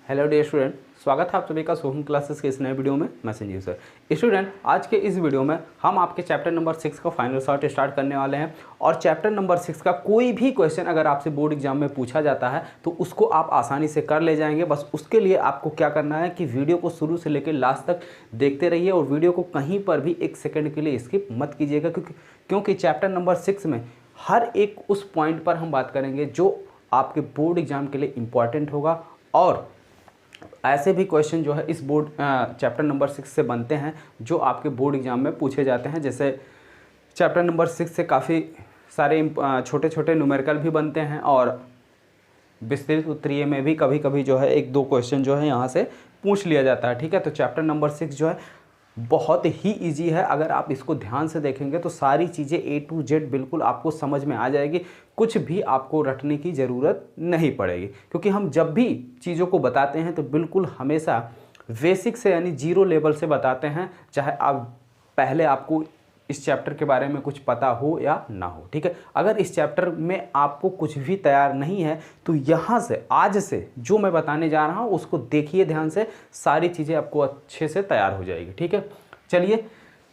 Hello dear student, स्वागत है आप सभी का सोहम क्लासेस के इस नए वीडियो में। मैं संजीव सर। स्टूडेंट, आज के इस वीडियो में हम आपके चैप्टर नंबर 6 का फाइनल शॉर्ट स्टार्ट करने वाले हैं। और चैप्टर नंबर 6 का कोई भी क्वेश्चन अगर आपसे बोर्ड एग्जाम में पूछा जाता है तो उसको आप आसानी से कर ले जाएंगे। बस उसके लिए आपको क्या करना है कि वीडियो को शुरू से लेकर लास्ट तक देखते रहिए और वीडियो को कहीं पर भी एक सेकेंड के लिए स्किप मत कीजिएगा, क्योंकि चैप्टर नंबर 6 में हर एक उस पॉइंट पर हम बात करेंगे जो आपके बोर्ड एग्जाम के लिए इम्पॉर्टेंट होगा। और ऐसे भी क्वेश्चन जो है इस बोर्ड चैप्टर नंबर 6 से बनते हैं जो आपके बोर्ड एग्जाम में पूछे जाते हैं। जैसे चैप्टर नंबर 6 से काफ़ी सारे छोटे छोटे न्यूमेरिकल भी बनते हैं और विस्तृत उत्तरीय में भी कभी कभी जो है एक दो क्वेश्चन जो है यहाँ से पूछ लिया जाता है। ठीक है, तो चैप्टर नंबर 6 जो है बहुत ही इजी है। अगर आप इसको ध्यान से देखेंगे तो सारी चीज़ें A to Z बिल्कुल आपको समझ में आ जाएगी। कुछ भी आपको रटने की ज़रूरत नहीं पड़ेगी, क्योंकि हम जब भी चीज़ों को बताते हैं तो बिल्कुल हमेशा बेसिक से यानी जीरो लेवल से बताते हैं, चाहे आप पहले आपको इस चैप्टर के बारे में कुछ पता हो या ना हो। ठीक है, अगर इस चैप्टर में आपको कुछ भी तैयार नहीं है तो यहाँ से आज से जो मैं बताने जा रहा हूँ उसको देखिए ध्यान से, सारी चीज़ें आपको अच्छे से तैयार हो जाएगी। ठीक है, चलिए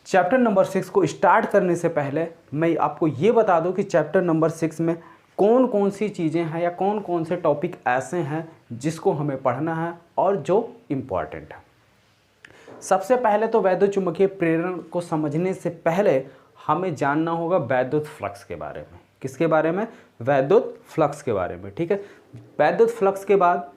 चैप्टर नंबर 6 को स्टार्ट करने से पहले मैं आपको ये बता दूं कि चैप्टर नंबर 6 में कौन कौन सी चीज़ें हैं या कौन कौन से टॉपिक ऐसे हैं जिसको हमें पढ़ना है और जो इम्पॉर्टेंट है। सबसे पहले तो वैद्युत चुंबकीय प्रेरण को समझने से पहले हमें जानना होगा वैद्युत फ्लक्स के बारे में। किसके बारे में? वैद्युत फ्लक्स के बारे में। ठीक है, वैद्युत फ्लक्स के बाद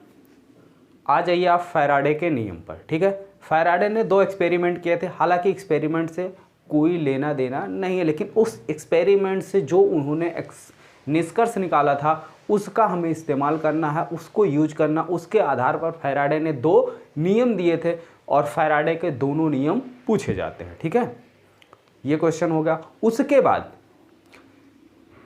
आ जाइए आप फैराडे के नियम पर। ठीक है, फैराडे ने 2 एक्सपेरिमेंट किए थे। हालांकि एक्सपेरिमेंट से कोई लेना देना नहीं है, लेकिन उस एक्सपेरिमेंट से जो उन्होंने निष्कर्ष निकाला था उसका हमें इस्तेमाल करना है, उसको यूज करना। उसके आधार पर फैराडे ने 2 नियम दिए थे और फैराडे के दोनों नियम पूछे जाते हैं। ठीक है, ये क्वेश्चन हो गया। उसके बाद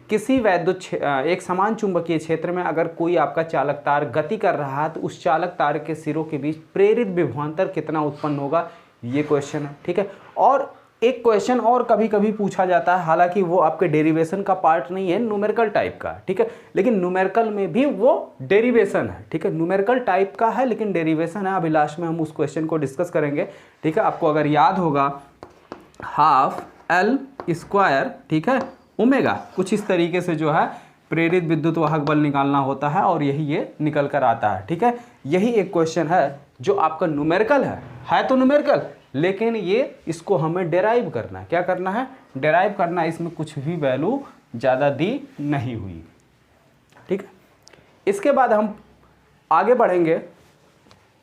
किसी वैद्युत एक समान चुंबकीय क्षेत्र में अगर कोई आपका चालक तार गति कर रहा है तो उस चालक तार के सिरों के बीच प्रेरित विभवांतर कितना उत्पन्न होगा, ये क्वेश्चन है। ठीक है, और एक क्वेश्चन और कभी कभी पूछा जाता है, हालांकि वो आपके डेरिवेशन का पार्ट नहीं है, न्यूमेरिकल टाइप का। ठीक है, लेकिन न्यूमेरिकल में भी वो डेरिवेशन है। ठीक है, न्यूमेरिकल टाइप का है लेकिन डेरिवेशन है। अभी लास्ट में हम उस क्वेश्चन को डिस्कस करेंगे। ठीक है, आपको अगर याद होगा हाफ L स्क्वायर, ठीक है, ओमेगा, कुछ इस तरीके से जो है प्रेरित विद्युत वाहक बल निकालना होता है और यही ये निकल कर आता है। ठीक है, यही एक क्वेश्चन है जो आपका न्यूमेरिकल है तो न्यूमेरिकल, लेकिन ये इसको हमें डेराइव करना है। क्या करना है? डेराइव करना है। इसमें कुछ भी वैल्यू ज़्यादा दी नहीं हुई। ठीक है, इसके बाद हम आगे बढ़ेंगे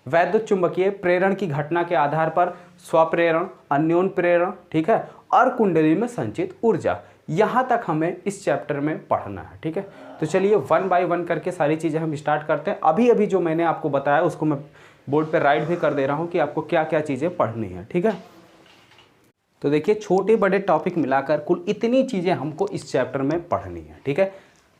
वैद्युत चुंबकीय प्रेरण की घटना के आधार पर स्वप्रेरण, अन्योन प्रेरण, ठीक है, और कुंडली में संचित ऊर्जा, यहाँ तक हमें इस चैप्टर में पढ़ना है। ठीक है, तो चलिए 1 बाय 1 करके सारी चीज़ें हम स्टार्ट करते हैं। अभी अभी जो मैंने आपको बताया उसको मैं बोर्ड पे राइट भी कर दे रहा हूँ कि आपको क्या क्या चीज़ें पढ़नी है। ठीक है, तो देखिए छोटे बड़े टॉपिक मिलाकर कुल इतनी चीज़ें हमको इस चैप्टर में पढ़नी है। ठीक है,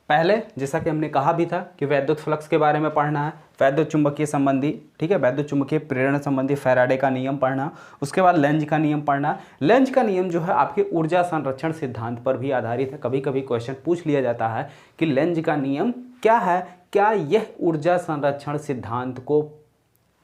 पहले जैसा कि हमने कहा भी था कि वैद्युत फ्लक्स के बारे में पढ़ना है, वैद्युत चुंबकीय संबंधी, ठीक है, वैद्युत चुंबकीय प्रेरण संबंधी फैराडे का नियम पढ़ना। उसके बाद लेंज का नियम पढ़ना। लेंज का नियम जो है आपके ऊर्जा संरक्षण सिद्धांत पर भी आधारित है। कभी कभी क्वेश्चन पूछ लिया जाता है कि लेंज का नियम क्या है, क्या यह ऊर्जा संरक्षण सिद्धांत को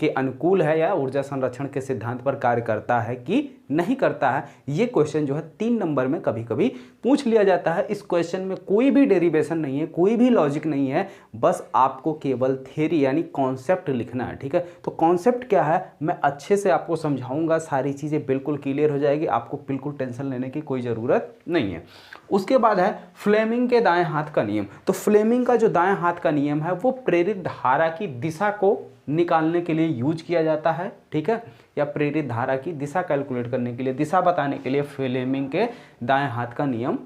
के अनुकूल है या ऊर्जा संरक्षण के सिद्धांत पर कार्य करता है कि नहीं करता है। ये क्वेश्चन जो है 3 नंबर में कभी कभी पूछ लिया जाता है। इस क्वेश्चन में कोई भी डेरिवेशन नहीं है, कोई भी लॉजिक नहीं है, बस आपको केवल थ्योरी यानी कॉन्सेप्ट लिखना है। ठीक है, तो कॉन्सेप्ट क्या है मैं अच्छे से आपको समझाऊंगा, सारी चीज़ें बिल्कुल क्लियर हो जाएगी, आपको बिल्कुल टेंशन लेने की कोई ज़रूरत नहीं है। उसके बाद है फ्लेमिंग के दाएं हाथ का नियम। तो फ्लेमिंग का जो दाएं हाथ का नियम है वो प्रेरित धारा की दिशा को निकालने के लिए यूज किया जाता है। ठीक है, या प्रेरित धारा की दिशा कैलकुलेट करने के लिए, दिशा बताने के लिए फ्लेमिंग के दाएं हाथ का नियम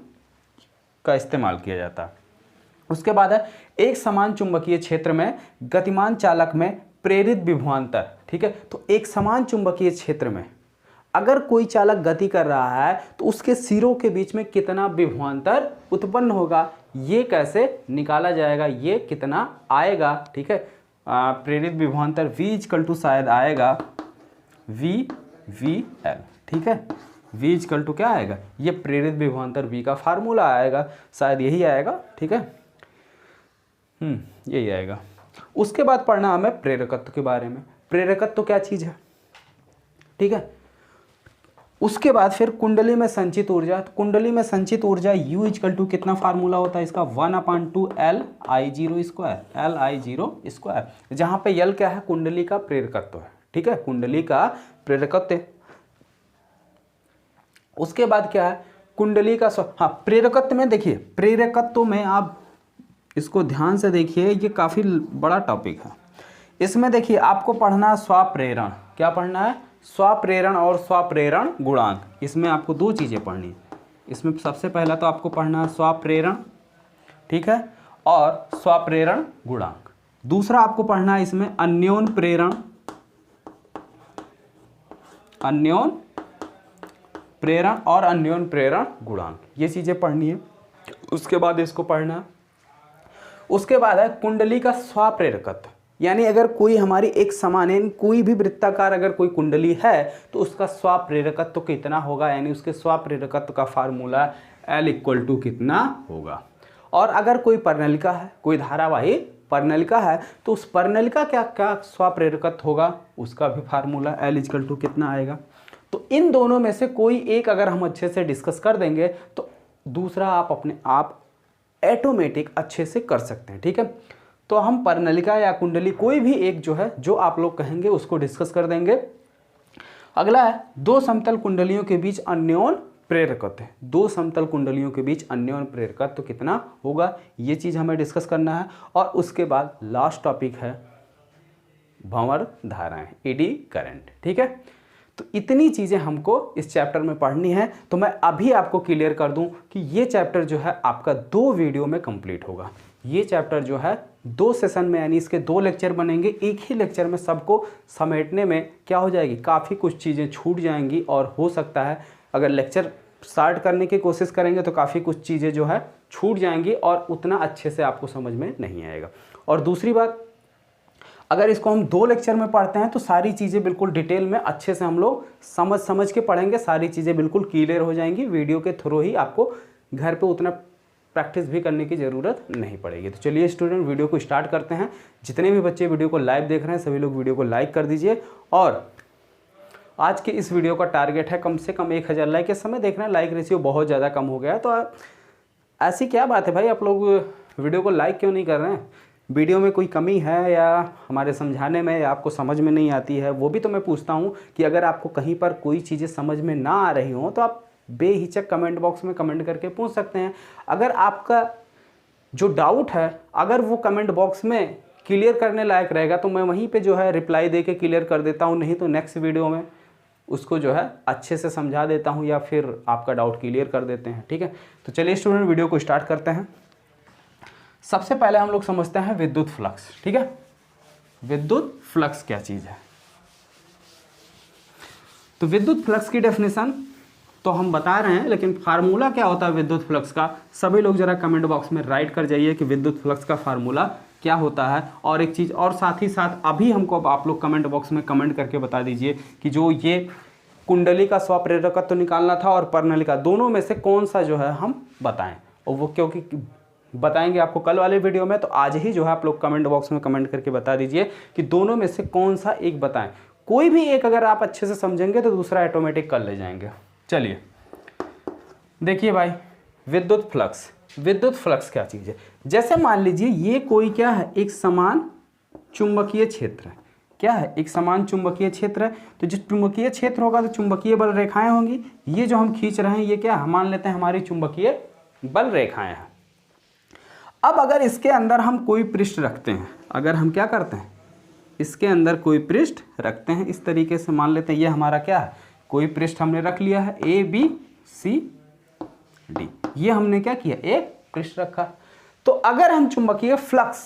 का इस्तेमाल किया जाता है। उसके बाद है एक समान चुंबकीय क्षेत्र में गतिमान चालक में प्रेरित विभवांतर। ठीक है, तो एक समान चुंबकीय क्षेत्र में अगर कोई चालक गति कर रहा है तो उसके सिरों के बीच में कितना विभवांतर उत्पन्न होगा, ये कैसे निकाला जाएगा, ये कितना आएगा। ठीक है, प्रेरित विभवांतर V शायद आएगा VL। ठीक है, V क्या आएगा, ये प्रेरित विभवांतर V का फार्मूला आएगा, शायद यही आएगा। ठीक है, यही आएगा। उसके बाद पढ़ना हमें प्रेरकत्व के बारे में। प्रेरकत्व क्या चीज़ है, ठीक है। उसके बाद फिर कुंडली में संचित ऊर्जा। तो कुंडली में संचित ऊर्जा U इक्वल टू कितना फार्मूला होता है इसका, 1/2 Li0 स्क्वायर, जहाँ पे L क्या है, कुंडली का प्रेरकत्व है, ठीक है, कुंडली का प्रेरकत्व। उसके बाद क्या है, कुंडली का प्रेरकत्व में देखिए, प्रेरकत्व में आप इसको ध्यान से देखिए, ये काफ़ी बड़ा टॉपिक है। इसमें देखिए आपको पढ़ना है स्वप्रेरण। क्या पढ़ना है, स्वप्रेरण और स्वप्रेरण गुणांक। इसमें आपको दो चीज़ें पढ़नी है। इसमें सबसे पहला तो आपको पढ़ना है स्वप्रेरण, ठीक है, और स्वप्रेरण गुणांक। दूसरा आपको पढ़ना है इसमें अन्योन प्रेरण, अन्योन प्रेरण और अन्योन प्रेरण गुणांक, ये चीज़ें पढ़नी है। उसके बाद इसको पढ़ना है। उसके बाद है कुंडली का स्वप्रेरकत्व, यानी अगर कोई हमारी एक समान कोई भी वृत्ताकार अगर कोई कुंडली है तो उसका स्वप्रेरकत्व कितना होगा, यानी उसके स्वप्रेरकत्व का फार्मूला L इक्वल टू कितना होगा। और अगर कोई पर्णलिका है, कोई धारावाही पर्णलिका है, तो उस पर्णलिका क्या क्या स्वप्रेरकत्व होगा, उसका भी फार्मूला L इक्वल टू कितना आएगा। तो इन दोनों में से कोई एक अगर हम अच्छे से डिस्कस कर देंगे तो दूसरा आप अपने आप ऑटोमेटिक अच्छे से कर सकते हैं, ठीक है। तो हम पर्णलिका या कुंडली कोई भी एक जो है, जो आप लोग कहेंगे उसको डिस्कस कर देंगे। अगला है दो समतल कुंडलियों के बीच अन्योन प्रेरकत्व। दो समतल कुंडलियों के बीच अन्योन प्रेरकत्व कितना होगा, ये चीज़ हमें डिस्कस करना है। और उसके बाद लास्ट टॉपिक है भंवर धाराएं, एडी करंट, ठीक है। तो इतनी चीज़ें हमको इस चैप्टर में पढ़नी है। तो मैं अभी आपको क्लियर कर दूं कि ये चैप्टर जो है आपका 2 वीडियो में कंप्लीट होगा। ये चैप्टर जो है 2 सेशन में, यानी इसके 2 लेक्चर बनेंगे। एक ही लेक्चर में सबको समेटने में क्या हो जाएगी, काफ़ी कुछ चीज़ें छूट जाएंगी। और हो सकता है अगर लेक्चर स्टार्ट करने की कोशिश करेंगे तो काफ़ी कुछ चीज़ें जो है छूट जाएंगी और उतना अच्छे से आपको समझ में नहीं आएगा। और दूसरी बात, अगर इसको हम 2 लेक्चर में पढ़ते हैं तो सारी चीज़ें बिल्कुल डिटेल में अच्छे से हम लोग समझ के पढ़ेंगे, सारी चीज़ें बिल्कुल क्लियर हो जाएंगी। वीडियो के थ्रू ही आपको घर पे उतना प्रैक्टिस भी करने की ज़रूरत नहीं पड़ेगी। तो चलिए स्टूडेंट, वीडियो को स्टार्ट करते हैं। जितने भी बच्चे वीडियो को लाइव देख रहे हैं सभी लोग वीडियो को लाइक कर दीजिए। और आज के इस वीडियो का टारगेट है कम से कम 1000 लाइक। इस समय देख रहे हैं लाइक रेशियो बहुत ज़्यादा कम हो गया है, तो ऐसी क्या बात है भाई, आप लोग वीडियो को लाइक क्यों नहीं कर रहे हैं? वीडियो में कोई कमी है या हमारे समझाने में या आपको समझ में नहीं आती है, वो भी तो मैं पूछता हूँ कि अगर आपको कहीं पर कोई चीज़ें समझ में ना आ रही हो तो आप बेहिचक कमेंट बॉक्स में कमेंट करके पूछ सकते हैं। अगर आपका जो डाउट है अगर वो कमेंट बॉक्स में क्लियर करने लायक रहेगा तो मैं वहीं पे जो है रिप्लाई दे के क्लियर कर देता हूँ, नहीं तो नेक्स्ट वीडियो में उसको जो है अच्छे से समझा देता हूँ या फिर आपका डाउट क्लियर कर देते हैं, ठीक है। तो चलिए स्टूडेंट, वीडियो को स्टार्ट करते हैं। सबसे पहले हम लोग समझते हैं विद्युत फ्लक्स, ठीक है। विद्युत फ्लक्स क्या चीज़ है? तो विद्युत फ्लक्स की डेफिनेशन तो हम बता रहे हैं, लेकिन फार्मूला क्या होता है विद्युत फ्लक्स का, सभी लोग जरा कमेंट बॉक्स में राइट कर जाइए कि विद्युत फ्लक्स का फार्मूला क्या होता है। और एक चीज़ और साथ ही साथ अभी हमको आप लोग कमेंट बॉक्स में कमेंट करके बता दीजिए कि जो ये कुंडली का स्वप्रेरकत्व तो निकालना था और पर्णलिका, दोनों में से कौन सा जो है हम बताएं। और वो क्योंकि बताएंगे आपको कल वाले वीडियो में, तो आज ही जो है आप लोग कमेंट बॉक्स में कमेंट करके बता दीजिए कि दोनों में से कौन सा एक बताएं। कोई भी एक अगर आप अच्छे से समझेंगे तो दूसरा ऑटोमेटिक कर ले जाएंगे। चलिए देखिए भाई, विद्युत फ्लक्स, विद्युत फ्लक्स क्या चीज़ है? जैसे मान लीजिए ये कोई क्या है, एक समान चुंबकीय क्षेत्र है। क्या है? एक समान चुंबकीय क्षेत्र है। तो जो चुंबकीय क्षेत्र होगा तो चुंबकीय बल रेखाएं होंगी। ये जो हम खींच रहे हैं ये क्या मान लेते हैं, हमारी चुंबकीय बल रेखाएं हैं। अब अगर इसके अंदर हम कोई पृष्ठ रखते हैं, अगर हम क्या करते हैं, इसके अंदर कोई पृष्ठ रखते हैं, इस तरीके से मान लेते हैं ये हमारा क्या है, कोई पृष्ठ हमने रख लिया है ए बी सी डी, ये हमने क्या किया, एक पृष्ठ रखा। तो अगर हम चुंबकीय फ्लक्स,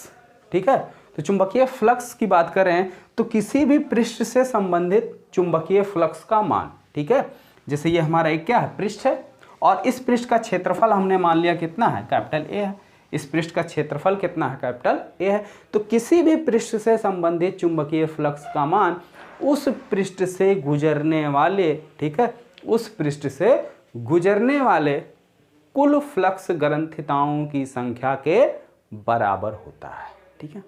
ठीक है, तो चुंबकीय फ्लक्स की बात करें तो किसी भी पृष्ठ से संबंधित चुंबकीय फ्लक्स का मान, ठीक है, जैसे ये हमारा एक क्या है, पृष्ठ है और इस पृष्ठ का क्षेत्रफल हमने मान लिया कितना है, कैपिटल ए है। इस पृष्ठ का क्षेत्रफल कितना है, कैपिटल ए है। तो किसी भी पृष्ठ से संबंधित चुंबकीय फ्लक्स का मान उस पृष्ठ से गुजरने वाले, ठीक है, उस पृष्ठ से गुजरने वाले कुल फ्लक्स ग्रंथिताओं की संख्या के बराबर होता है, ठीक है।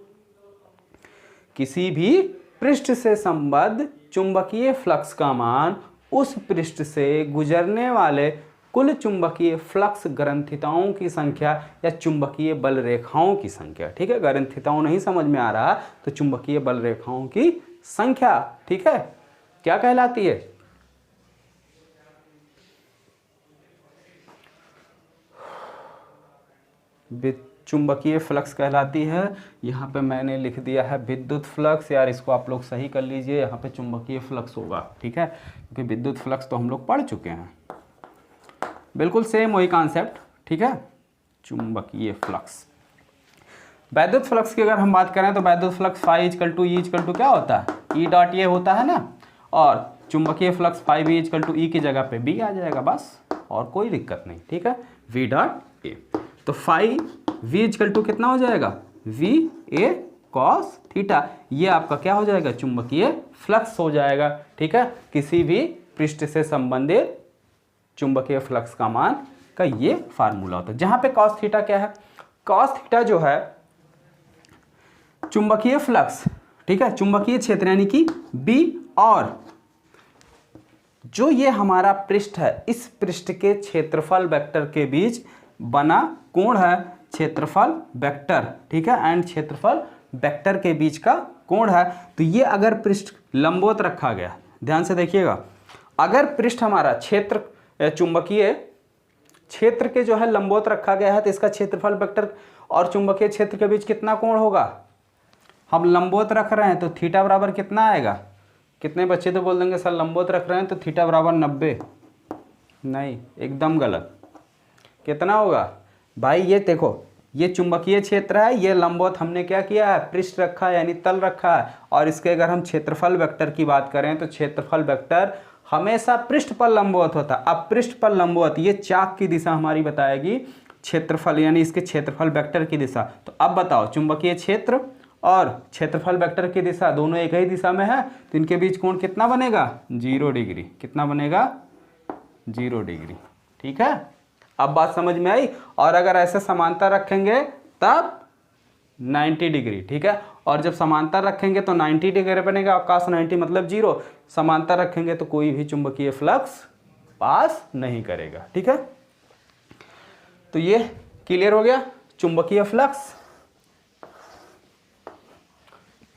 किसी भी पृष्ठ से संबद्ध चुंबकीय फ्लक्स का मान उस पृष्ठ से गुजरने वाले कुल चुंबकीय फ्लक्स ग्रंथिताओं की संख्या या चुंबकीय बल रेखाओं की संख्या। ठीक है, ग्रंथिताओं नहीं समझ में आ रहा तो चुंबकीय बल रेखाओं की संख्या, ठीक है, क्या कहलाती है? चुंबकीय फ्लक्स कहलाती है। यहाँ पे मैंने लिख दिया है विद्युत फ्लक्स, यार इसको आप लोग सही कर लीजिए, यहाँ पे चुंबकीय फ्लक्स होगा, ठीक है, क्योंकि विद्युत फ्लक्स तो हम लोग पढ़ चुके हैं, बिल्कुल सेम वही कॉन्सेप्ट, ठीक है। चुंबकीय फ्लक्स, वैद्युत फ्लक्स की अगर हम बात करें तो वैद्युत flux phi equal to E equal to क्या होता है? ई डॉट ए होता है ना, और चुंबकीय flux phi V equal to E की जगह पे बी आ जाएगा बस, और कोई दिक्कत नहीं, ठीक है, वी डॉट ए। तो फाई वी इजकल टू कितना हो जाएगा? वी ए कॉस थीटा, ये आपका क्या हो जाएगा? चुंबकीय फ्लक्स हो जाएगा, ठीक है। किसी भी पृष्ठ से संबंधित चुंबकीय फ्लक्स का मान का ये फार्मूला होता है। जहां पे कॉस थीटा क्या है? कॉस थीटा जो है चुंबकीय फ्लक्स, ठीक है, चुंबकीय क्षेत्र यानी कि बी, और जो ये हमारा पृष्ठ है, इस पृष्ठ के क्षेत्रफल वेक्टर के बीच बना कोण है क्षेत्रफल वेक्टर, ठीक है, एंड क्षेत्रफल वेक्टर के बीच का कोण है। तो ये अगर पृष्ठ लंबवत रखा गया, ध्यान से देखिएगा, अगर पृष्ठ हमारा क्षेत्र चुंबकीय क्षेत्र के जो है लंबवत रखा गया है तो इसका क्षेत्रफल वेक्टर और चुंबकीय क्षेत्र के बीच कितना कोण होगा? हम लंबवत रख रहे हैं तो थीटा बराबर कितना आएगा? कितने बच्चे तो बोल देंगे सर लंबवत रख रहे हैं तो थीटा बराबर 90, नहीं, एकदम गलत। कितना होगा भाई? ये देखो, ये चुंबकीय क्षेत्र है, ये लंबवत हमने क्या किया है? पृष्ठ रखा है, यानी तल रखा है, और इसके अगर हम क्षेत्रफल वेक्टर की बात करें तो क्षेत्रफल वेक्टर हमेशा पृष्ठ पर लंबवत होता है। अब पृष्ठ पर लंबवत, ये चाक की दिशा हमारी बताएगी क्षेत्रफल, यानी इसके क्षेत्रफल वेक्टर की दिशा। तो अब बताओ, चुंबकीय क्षेत्र और क्षेत्रफल वेक्टर की दिशा दोनों एक ही दिशा में है, तो इनके बीच कोण कितना बनेगा? 0 डिग्री। कितना बनेगा? 0 डिग्री, ठीक है। अब बात समझ में आई? और अगर ऐसे समांतर रखेंगे तब 90 डिग्री, ठीक है, और जब समांतर रखेंगे तो 90 डिग्री बनेगा, अवकाश 90 मतलब 0, समांतर रखेंगे तो कोई भी चुंबकीय फ्लक्स पास नहीं करेगा, ठीक है। तो ये क्लियर हो गया चुंबकीय फ्लक्स।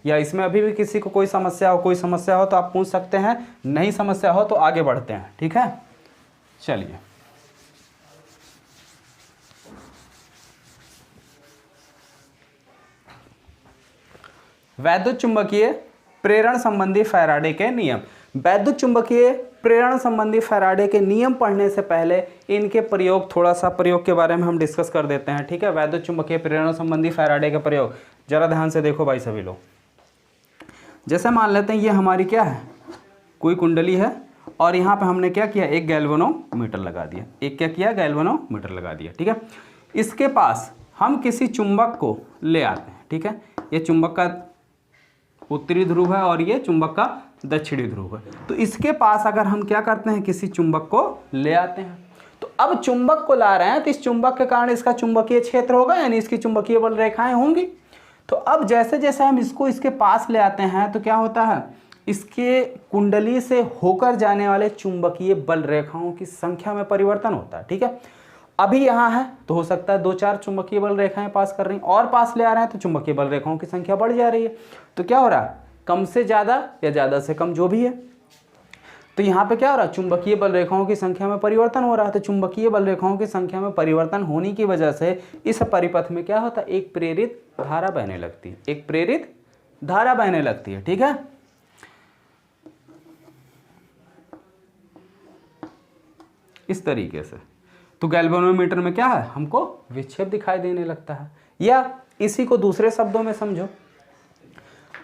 या इसमें अभी भी किसी को कोई समस्या हो तो आप पूछ सकते हैं, नहीं समस्या हो तो आगे बढ़ते हैं, ठीक है। चलिए, वैद्युत चुंबकीय प्रेरण संबंधी फैराडे के नियम। वैद्युत चुंबकीय प्रेरण संबंधी फैराडे के नियम पढ़ने से पहले इनके प्रयोग, थोड़ा सा प्रयोग के बारे में हम डिस्कस कर देते हैं, ठीक है। वैद्युत चुंबकीय प्रेरण संबंधी फैराडे के प्रयोग जरा ध्यान से देखो भाई सभी लोग। जैसे मान लेते हैं ये हमारी क्या है? कोई कुंडली है, और यहाँ पे हमने क्या किया? एक गैल्वेनोमीटर लगा दिया। एक क्या किया? गैल्वेनोमीटर लगा दिया, ठीक है। इसके पास हम किसी चुंबक को ले आते हैं, ठीक है। ये चुंबक का उत्तरी ध्रुव है और ये चुंबक का दक्षिणी ध्रुव है। तो इसके पास अगर हम क्या करते हैं? किसी चुंबक को ले आते हैं। तो अब चुंबक को ला रहे हैं तो इस चुंबक के कारण इसका चुंबकीय क्षेत्र होगा, यानी इसकी चुंबकीय बल रेखाएं होंगी। तो अब जैसे जैसे हम इसको इसके पास ले आते हैं तो क्या होता है? इसके कुंडली से होकर जाने वाले चुंबकीय बल रेखाओं की संख्या में परिवर्तन होता है, ठीक है। अभी यहाँ है तो हो सकता है 2-4 चुंबकीय बल रेखाएं पास कर रही हैं, और पास ले आ रहे हैं तो चुंबकीय बल रेखाओं की संख्या बढ़ जा रही है। तो क्या हो रहा है? कम से ज़्यादा या ज़्यादा से कम, जो भी है। तो यहाँ पे क्या हो रहा है? चुंबकीय बल रेखाओं की संख्या में परिवर्तन हो रहा है। तो चुंबकीय बल रेखाओं की संख्या में परिवर्तन होने की वजह से इस परिपथ में क्या होता है? एक प्रेरित धारा बहने लगती है, एक प्रेरित धारा बहने लगती है, ठीक है। इस तरीके से तो गैल्वेनोमीटर में क्या है? हमको विक्षेप दिखाई देने लगता है। या इसी को दूसरे शब्दों में समझो,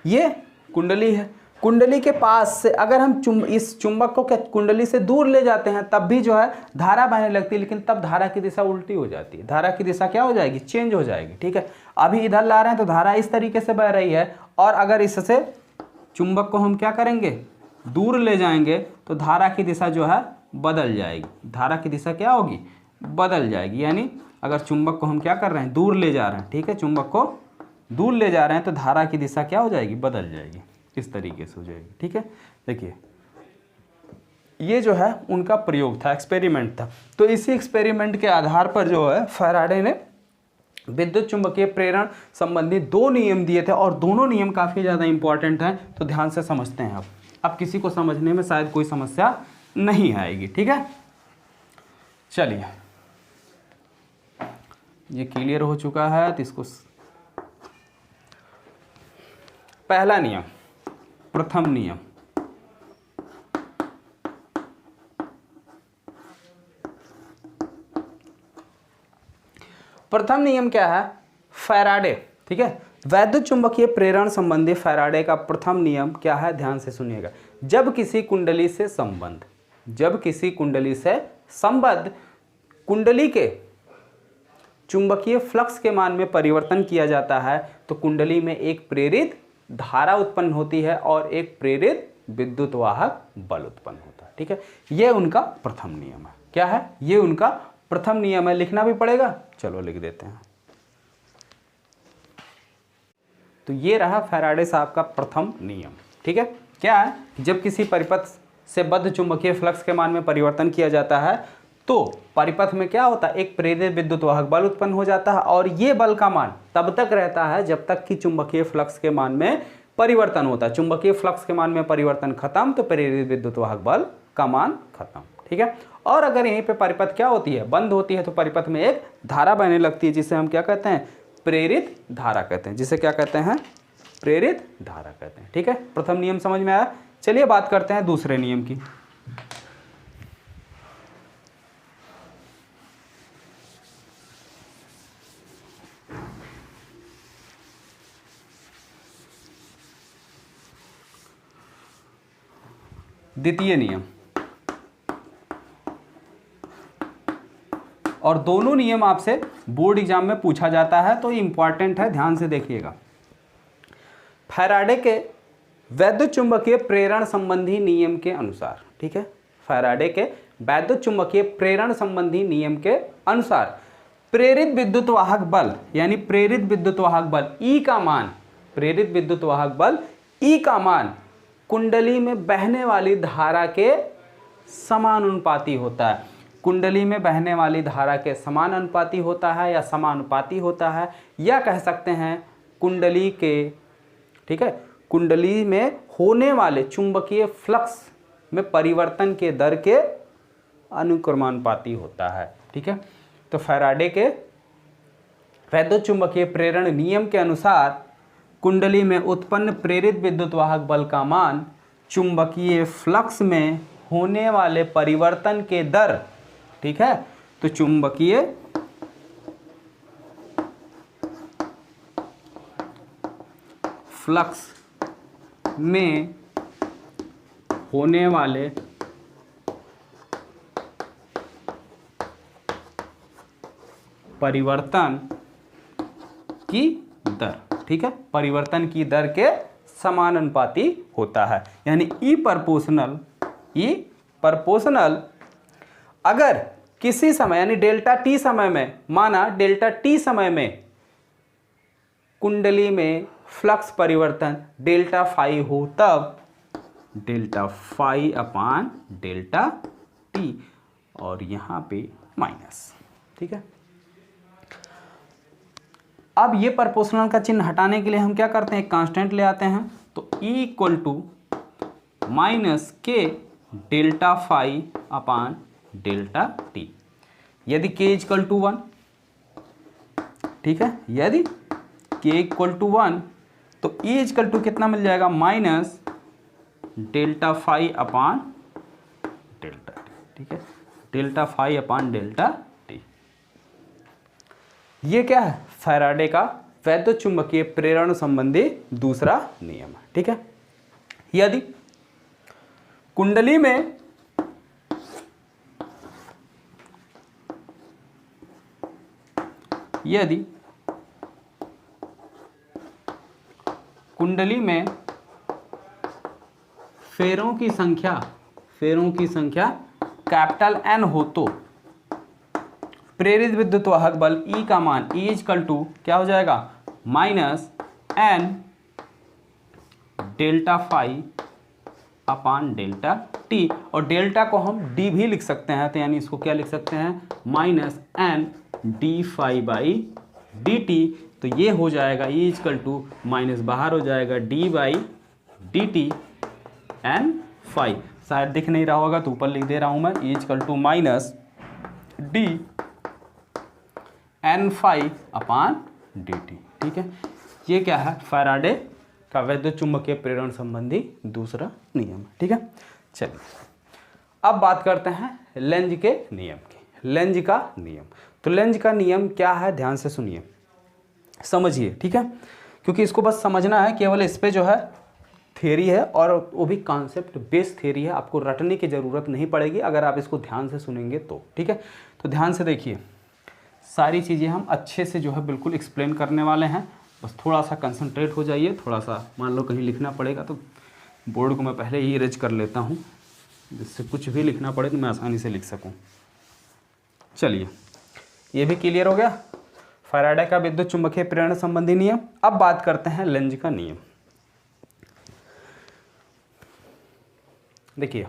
ये कुंडली है, कुंडली के पास से अगर हम इस चुंबक को कुंडली से दूर ले जाते हैं तब भी जो है धारा बहने लगती है, लेकिन तब धारा की दिशा उल्टी हो जाती है। धारा की दिशा क्या हो जाएगी? चेंज हो जाएगी, ठीक है। अभी इधर ला रहे हैं तो धारा इस तरीके से बह रही है, और अगर इससे चुंबक को हम क्या करेंगे? दूर ले जाएंगे तो धारा की दिशा जो है बदल जाएगी। धारा की दिशा क्या होगी? बदल जाएगी। यानी अगर चुंबक को हम क्या कर रहे हैं? दूर ले जा रहे हैं, ठीक है, चुंबक को दूर ले जा रहे हैं तो धारा की दिशा क्या हो जाएगी, बदल जाएगी, इस तरीके से हो जाएगी। ठीक है, देखिए ये जो है उनका प्रयोग था, एक्सपेरिमेंट था। तो इसी एक्सपेरिमेंट के आधार पर जो है फैराडे ने विद्युत चुंबकीय प्रेरण संबंधी 2 नियम दिए थे और दोनों नियम काफ़ी ज़्यादा इंपॉर्टेंट हैं, तो ध्यान से समझते हैं। अब किसी को समझने में शायद कोई समस्या नहीं आएगी। ठीक है, चलिए ये क्लियर हो चुका है तो इसको पहला नियम, प्रथम नियम, प्रथम नियम क्या है, फैराडे। ठीक है, वैद्युत चुंबकीय प्रेरण संबंधी फैराडे का प्रथम नियम क्या है, ध्यान से सुनिएगा। जब किसी कुंडली से संबद्ध कुंडली के चुंबकीय फ्लक्स के मान में परिवर्तन किया जाता है तो कुंडली में एक प्रेरित धारा उत्पन्न होती है और एक प्रेरित विद्युत वाहक बल उत्पन्न होता है। ठीक है, यह उनका प्रथम नियम है। क्या है, ये उनका प्रथम नियम है। लिखना भी पड़ेगा, चलो लिख देते हैं। तो ये रहा फैराडे साहब का प्रथम नियम। ठीक है, क्या है, जब किसी परिपथ से बद्ध चुंबकीय फ्लक्स के मान में परिवर्तन किया जाता है तो परिपथ में क्या होता है, एक प्रेरित विद्युत वाहक बल उत्पन्न हो जाता है और ये बल का मान तब तक रहता है जब तक कि चुंबकीय फ्लक्स के मान में परिवर्तन होता है। चुंबकीय फ्लक्स के मान में परिवर्तन खत्म तो प्रेरित विद्युत वाहक बल का मान खत्म। ठीक है, और अगर यहीं पे परिपथ क्या होती है, बंद होती है, तो परिपथ में एक धारा बहने लगती है जिसे हम क्या कहते हैं, प्रेरित धारा कहते हैं, जिसे क्या कहते हैं, प्रेरित धारा कहते हैं। ठीक है, प्रथम नियम समझ में आया। चलिए बात करते हैं दूसरे नियम की। द्वितीय नियम, और दोनों नियम आपसे बोर्ड एग्जाम में पूछा जाता है तो इंपॉर्टेंट है, ध्यान से देखिएगा। फैराडे के वैद्युत चुंबकीय प्रेरण संबंधी नियम के अनुसार, ठीक है, फैराडे के वैद्युत चुंबकीय प्रेरण संबंधी नियम के अनुसार प्रेरित विद्युत वाहक बल यानी प्रेरित विद्युत वाहक बल ई का मान, प्रेरित विद्युत वाहक बल ई का मान कुंडली में बहने वाली धारा के समानुपाती होता है। कुंडली में बहने वाली धारा के समानुपाती होता है या समानुपाती होता है, या कह सकते हैं कुंडली के, ठीक है, कुंडली में होने वाले चुंबकीय फ्लक्स में परिवर्तन के दर के अनुक्रमानुपाती होता है। ठीक है, तो फैराडे के वैद्युत चुंबकीय प्रेरण नियम के अनुसार कुंडली में उत्पन्न प्रेरित विद्युत वाहक बल का मान चुंबकीय फ्लक्स में होने वाले परिवर्तन के दर, ठीक है, तो चुंबकीय फ्लक्स में होने वाले परिवर्तन की दर, ठीक है, परिवर्तन की दर के समानुपाती होता है, यानी ई प्रोपोर्शनल। अगर किसी समय यानी डेल्टा टी समय में, माना डेल्टा टी समय में कुंडली में फ्लक्स परिवर्तन डेल्टा फाई हो, तब delta phi upon delta T और यहां पे माइनस। ठीक है, अब ये प्रोपोर्शनल का चिन्ह हटाने के लिए हम क्या करते हैं, एक कांस्टेंट ले आते हैं, तो E equal to minus K delta phi upon delta T. यदि K इक्वल टू 1, ठीक है, यदि K इक्वल टू 1 तो E इक्वल टू कितना मिल जाएगा, minus delta phi upon delta T. ठीक है, delta phi upon delta T. ये क्या है, फैराडे का वैद्युत चुंबकीय प्रेरण संबंधी दूसरा नियम है। ठीक है, यदि कुंडली में फेरों की संख्या कैपिटल N हो तो प्रेरित विद्युत वाहक बल E का मान E इक्वल टू क्या हो जाएगा, minus N delta phi upon delta T, और डेल्टा को हम डी भी लिख सकते हैं, तो यानी इसको क्या लिख सकते हैं, minus N D phi by D T. तो ये हो जाएगा ई इजकल टू माइनस बाहर हो जाएगा D by D T N phi. शायद दिख नहीं रहा होगा तो ऊपर लिख दे रहा हूं मैं, E equal to minus D N phi upon D T. ठीक है, ये क्या है, फैराडे का वैद्युत चुंबकीय प्रेरण संबंधी दूसरा नियम। ठीक है, चलिए अब बात करते हैं लेंज के नियम की। लेंज का नियम, तो लेंज का नियम क्या है, ध्यान से सुनिए, समझिए। ठीक है, क्योंकि इसको बस समझना है, केवल इस पे जो है थ्योरी है और वो भी कॉन्सेप्ट बेस्ड थ्योरी है, आपको रटने की ज़रूरत नहीं पड़ेगी अगर आप इसको ध्यान से सुनेंगे तो। ठीक है, तो ध्यान से देखिए, सारी चीज़ें हम अच्छे से जो है बिल्कुल एक्सप्लेन करने वाले हैं, बस थोड़ा सा कंसंट्रेट हो जाइए। थोड़ा सा मान लो कहीं लिखना पड़ेगा तो बोर्ड को मैं पहले ही इरेज कर लेता हूँ, जिससे कुछ भी लिखना पड़े तो मैं आसानी से लिख सकूँ। चलिए, ये भी क्लियर हो गया, फैराडे का विद्युत चुंबकीय प्रेरण संबंधी नियम। अब बात करते हैं लेंज का नियम। देखिए,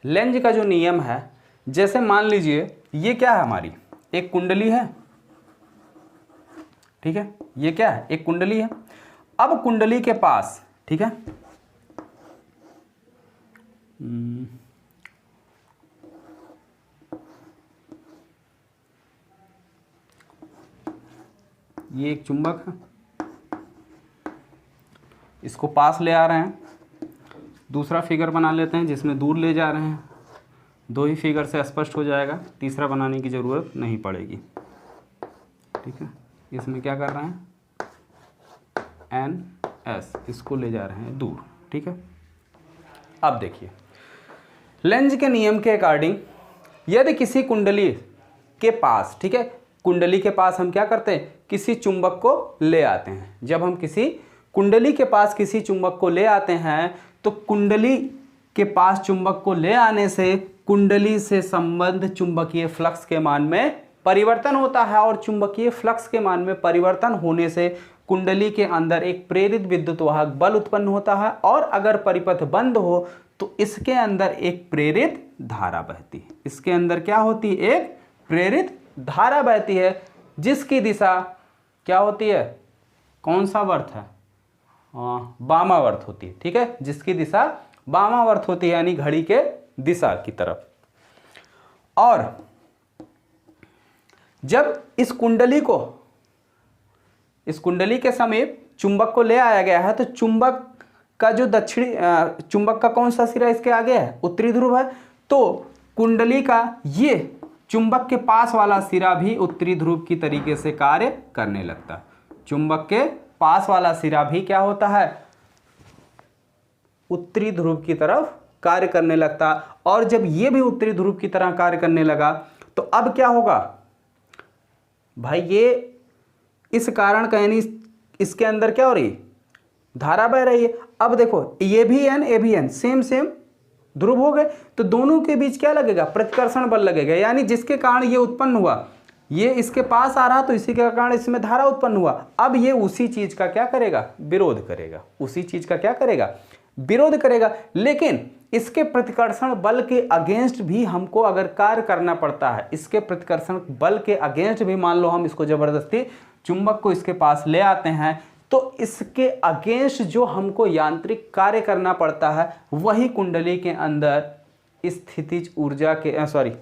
लेंज का जो नियम है, जैसे मान लीजिए ये क्या है, हमारी एक कुंडली है। ठीक है, ये क्या है, एक कुंडली है। अब कुंडली के पास, ठीक है, ये एक चुंबक है, इसको पास ले आ रहे हैं। दूसरा फिगर बना लेते हैं जिसमें दूर ले जा रहे हैं, दो ही फिगर से स्पष्ट हो जाएगा, तीसरा बनाने की ज़रूरत नहीं पड़ेगी। ठीक है, इसमें क्या कर रहे हैं, एन एस, इसको ले जा रहे हैं दूर। ठीक है, अब देखिए, लेंज के नियम के अकॉर्डिंग यदि किसी कुंडली के पास, ठीक है, कुंडली के पास हम क्या करते हैं, किसी चुंबक को ले आते हैं। जब हम किसी कुंडली के पास किसी चुंबक को ले आते हैं, तो कुंडली के पास चुंबक को ले आने से कुंडली से संबद्ध चुंबकीय फ्लक्स के मान में परिवर्तन होता है, और चुंबकीय फ्लक्स के मान में परिवर्तन होने से कुंडली के अंदर एक प्रेरित विद्युत वाहक बल उत्पन्न होता है, और अगर परिपथ बंद हो तो इसके अंदर एक प्रेरित धारा बहती है। इसके अंदर क्या होती है, एक प्रेरित धारा बहती है, जिसकी दिशा क्या होती है, कौन सा वर्त है, वामावर्त होती है। ठीक है, जिसकी दिशा वामावर्त होती है, यानी घड़ी के दिशा की तरफ। और जब इस कुंडली के समीप चुंबक को ले आया गया है, तो चुंबक का जो चुंबक का कौन सा सिरा इसके आगे है, उत्तरी ध्रुव है, तो कुंडली का ये चुंबक के पास वाला सिरा भी उत्तरी ध्रुव की तरीके से कार्य करने लगता है। चुंबक के पास वाला सिरा भी क्या होता है, उत्तरी ध्रुव की तरफ कार्य करने लगता है। और जब ये भी उत्तरी ध्रुव की तरह कार्य करने लगा, तो अब क्या होगा भाई, ये इस कारण का, यानी इसके अंदर क्या हो रही है, धारा बह रही है। अब देखो, ये भी एन, ए भी एन, सेम ध्रुव हो गए, तो दोनों के बीच क्या लगेगा, प्रतिकर्षण बल लगेगा, यानी जिसके कारण ये उत्पन्न हुआ, ये इसके पास आ रहा, तो इसी के कारण इसमें धारा उत्पन्न हुआ। अब ये उसी चीज का क्या करेगा, विरोध करेगा, उसी चीज का क्या करेगा, विरोध करेगा। लेकिन इसके प्रतिकर्षण बल के अगेंस्ट भी हमको अगर कार्य करना पड़ता है, इसके प्रतिकर्षण बल के अगेंस्ट भी मान लो हम इसको जबरदस्ती चुंबक को इसके पास ले आते हैं, तो इसके अगेंस्ट जो हमको यांत्रिक कार्य करना पड़ता है, वही कुंडली के अंदर स्थितिज ऊर्जा के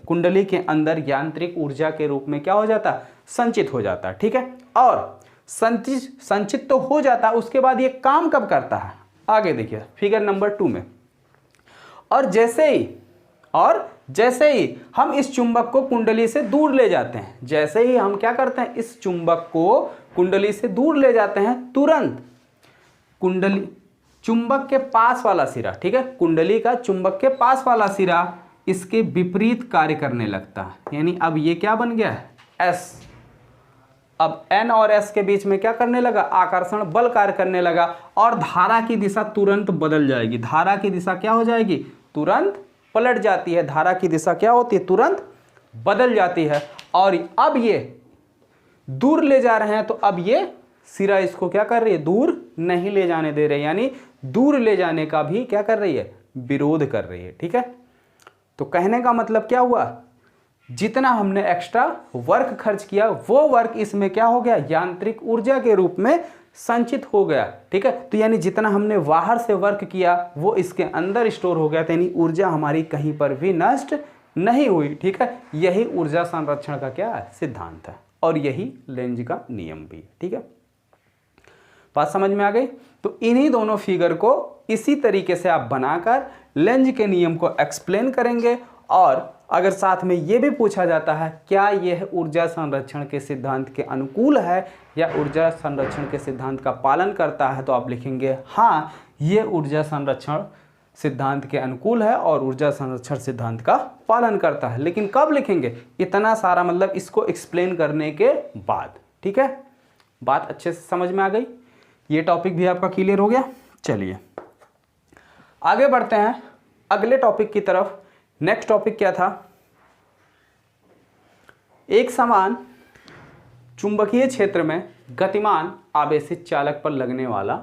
कुंडली के अंदर यांत्रिक ऊर्जा के रूप में क्या हो जाता है, संचित हो जाता है। ठीक है, और संचित तो हो जाता है, उसके बाद ये काम कब करता है, आगे देखिए फिगर नंबर 2 में। और जैसे ही हम इस चुंबक को कुंडली से दूर ले जाते हैं, जैसे ही हम क्या करते हैं, इस चुंबक को कुंडली से दूर ले जाते हैं, तुरंत कुंडली चुंबक के पास वाला सिरा, ठीक है, कुंडली का चुंबक के पास वाला सिरा इसके विपरीत कार्य करने लगता है। यानी अब ये क्या बन गया है, एस। अब एन और एस के बीच में क्या करने लगा, आकर्षण बल कार्य करने लगा, और धारा की दिशा तुरंत बदल जाएगी। धारा की दिशा क्या हो जाएगी, तुरंत पलट जाती है। धारा की दिशा क्या होती है, तुरंत बदल जाती है। और अब ये दूर ले जा रहे हैं, तो अब ये सिरा इसको क्या कर रही है, दूर नहीं ले जाने दे रहे, यानी दूर ले जाने का भी क्या कर रही है, विरोध कर रही है। ठीक है, तो कहने का मतलब क्या हुआ, जितना हमने एक्स्ट्रा वर्क खर्च किया वो वर्क इसमें क्या हो गया, यांत्रिक ऊर्जा के रूप में संचित हो गया। ठीक है, तो यानी जितना हमने बाहर से वर्क किया वो इसके अंदर स्टोर हो गया, तो यानी ऊर्जा हमारी कहीं पर भी नष्ट नहीं हुई। ठीक है, यही ऊर्जा संरक्षण का क्या है, सिद्धांत है, और यही लेंज का नियम भी है। ठीक है, बात समझ में आ गई। तो इन्हीं दोनों फिगर को इसी तरीके से आप बनाकर लेंज के नियम को एक्सप्लेन करेंगे, और अगर साथ में ये भी पूछा जाता है क्या यह ऊर्जा संरक्षण के सिद्धांत के अनुकूल है या ऊर्जा संरक्षण के सिद्धांत का पालन करता है, तो आप लिखेंगे हाँ ये ऊर्जा संरक्षण सिद्धांत के अनुकूल है और ऊर्जा संरक्षण सिद्धांत का पालन करता है। लेकिन कब लिखेंगे, इतना सारा मतलब इसको एक्सप्लेन करने के बाद। ठीक है, बात अच्छे से समझ में आ गई, ये टॉपिक भी आपका क्लियर हो गया। चलिए आगे बढ़ते हैं अगले टॉपिक की तरफ। नेक्स्ट टॉपिक क्या था, एक समान चुंबकीय क्षेत्र में गतिमान आवेशित चालक पर लगने वाला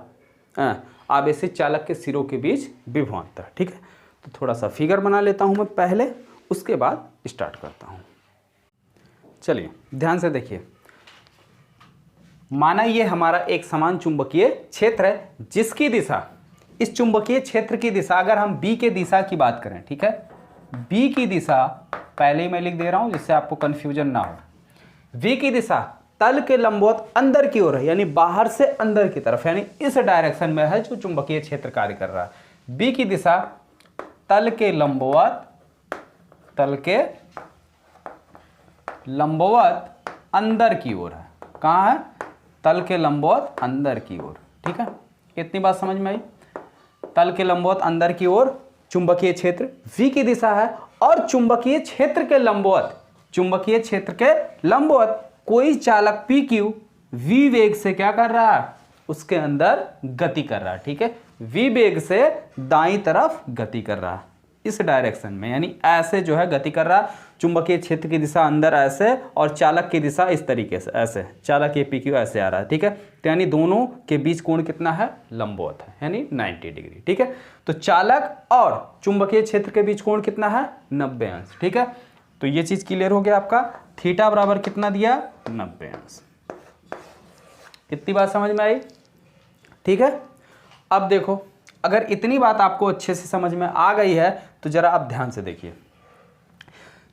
आवेशित चालक के सिरों के बीच विभवांतर। ठीक है, तो थोड़ा सा फिगर बना लेता हूं मैं पहले, उसके बाद स्टार्ट करता हूं। चलिए ध्यान से देखिए, माना ये हमारा एक समान चुंबकीय क्षेत्र है जिसकी दिशा, इस चुंबकीय क्षेत्र की दिशा, अगर हम बी के दिशा की बात करें, ठीक है, बी की दिशा पहले ही मैं लिख दे रहा हूं जिससे आपको कंफ्यूजन ना हो। वी की दिशा तल के लंबवत अंदर की ओर है, यानी बाहर से अंदर की तरफ, यानी इस डायरेक्शन में है जो चुंबकीय क्षेत्र कार्य कर रहा है। बी की दिशा तल के लंबवत अंदर की ओर है। कहां है, तल के लंबवत अंदर की ओर। ठीक है, इतनी बात समझ में आई, तल के लंबवत अंदर की ओर चुंबकीय क्षेत्र V की दिशा है, और चुंबकीय क्षेत्र के लंबवत कोई चालक PQ V वेग से क्या कर रहा है, उसके अंदर गति कर रहा है। ठीक है, V वेग से दाईं तरफ गति कर रहा है इस डायरेक्शन में, यानी ऐसे जो है गति कर रहा है। चुंबकीय क्षेत्र की दिशा अंदर ऐसे और चालक की दिशा इस तरीके से, ऐसे चालक ये PQ ऐसे आ रहा है। ठीक है, तो यानी दोनों के बीच कोण कितना है, लंबवत है, यानी 90 डिग्री। ठीक है, तो चालक और चुंबकीय क्षेत्र के बीच कोण कितना है, 90 अंश। ठीक है, तो ये चीज क्लियर हो गया आपका। थीटा बराबर कितना दिया, 90 अंश। कितनी बात समझ में आई। ठीक है, अब देखो, अगर इतनी बात आपको अच्छे से समझ में आ गई है तो जरा आप ध्यान से देखिए,